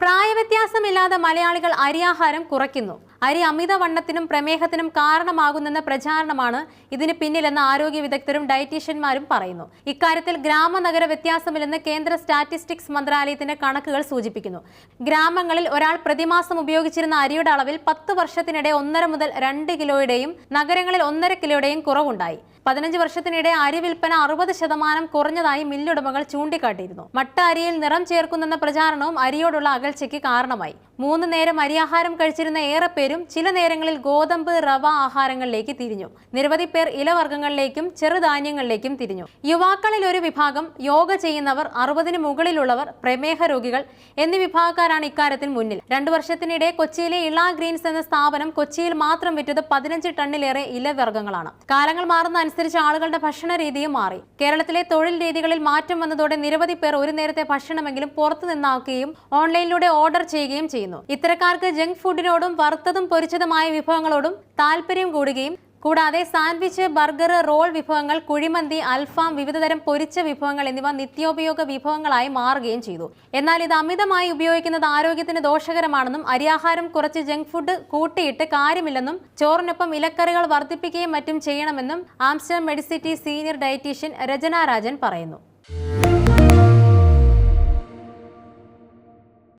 പ്രായവ്യത്യാസമില്ലാതെ മലയാളികൾ അരിയാഹാരം കുറയ്ക്കുന്നു. അരി അമിതവണ്ണത്തിനും പ്രമേഹത്തിനും കാരണമാകുന്നെന്ന പ്രചാരണമാണ് ഇതിന് പിന്നിലെന്ന് ആരോഗ്യ വിദഗ്ധരും ഡയറ്റീഷ്യന്മാരും പറയുന്നു. ഇക്കാര്യത്തിൽ ഗ്രാമനഗര വ്യത്യാസമില്ലെന്ന് കേന്ദ്ര സ്റ്റാറ്റിസ്റ്റിക്സ് മന്ത്രാലയത്തിന്റെ കണക്കുകൾ സൂചിപ്പിക്കുന്നു. ഗ്രാമങ്ങളിൽ ഒരാൾ പ്രതിമാസം ഉപയോഗിച്ചിരുന്ന അരിയുടെ അളവിൽ 10 വർഷത്തിനിടെ 1.5 മുതൽ 2 കിലോയുടെയും നഗരങ്ങളിൽ 1.5 കിലോയുടെയും കുറവുണ്ടായി. 15 വർഷത്തിനിടെ അരി വിൽപ്പന 60% കുറഞ്ഞതായി മില്ലുടമകൾ ചൂണ്ടിക്കാട്ടിയിരുന്നു. മട്ട അരിയിൽ നിറം ചേർക്കുന്നെന്ന പ്രചാരണവും അരിയോടുള്ള അകൽച്ചയ്ക്ക് കാരണമായി. 3 നേരം അരിയാഹാരം കഴിച്ചിരുന്ന ഏറെ പേരും ചില നേരങ്ങളിൽ ഗോതമ്പ്, റവ ആഹാരങ്ങളിലേക്ക് തിരിഞ്ഞു. നിരവധി പേർ ഇലവർഗ്ഗങ്ങളിലേക്കും ചെറുധാന്യങ്ങളിലേക്കും തിരിഞ്ഞു. യുവാക്കളിൽ ഒരു വിഭാഗം, യോഗ ചെയ്യുന്നവർ, 60-ന് മുകളിലുള്ളവർ, പ്രമേഹ രോഗികൾ എന്നീ വിഭാഗക്കാരാണ് ഇക്കാര്യത്തിൽ മുന്നിൽ. 2 വർഷത്തിനിടെ കൊച്ചിയിലെ ഇള ഗ്രീൻസ് എന്ന സ്ഥാപനം കൊച്ചിയിൽ മാത്രം വിറ്റത് 15 ടണ്ണിലേറെ ഇലവർഗ്ഗങ്ങളാണ്. കാലങ്ങൾ മാറുന്ന അനുസരിച്ച് ആളുകളുടെ ഭക്ഷണ രീതിയും മാറി. കേരളത്തിലെ തൊഴിൽ രീതികളിൽ മാറ്റം വന്നതോടെ നിരവധി പേർ ഒരു നേരത്തെ ഭക്ഷണമെങ്കിലും പുറത്തു നിന്നാക്കുകയും ഓൺലൈനിലൂടെ ഓർഡർ ചെയ്യുകയും ചെയ്യുന്നു. ഇത്തരക്കാർക്ക് ജങ്ക് ഫുഡിനോടും വറുത്തതും പൊരിച്ചതുമായ വിഭവങ്ങളോടും താല്പര്യം കൂടുകയും കൂടാതെ സാൻഡ്വിച്ച്, ബർഗർ, റോൾ വിഭവങ്ങൾ, കുഴിമന്തി, അൽഫാം, വിവിധതരം പൊരിച്ച വിഭവങ്ങൾ എന്നിവ നിത്യോപയോഗ വിഭവങ്ങളായി മാറുകയും ചെയ്തു. എന്നാൽ ഇത് അമിതമായി ഉപയോഗിക്കുന്നത് ആരോഗ്യത്തിന് ദോഷകരമാണെന്നും അരിയാഹാരം കുറച്ച് ജങ്ക് ഫുഡ് കൂട്ടിയിട്ട് കാര്യമില്ലെന്നും ചോറിനൊപ്പം ഇലക്കറികൾ വർദ്ധിപ്പിക്കുകയും മറ്റും ചെയ്യണമെന്നും ആംസ്റ്റർഡാം മെഡിസിറ്റി സീനിയർ ഡയറ്റീഷ്യൻ രചന രാജൻ പറയുന്നു.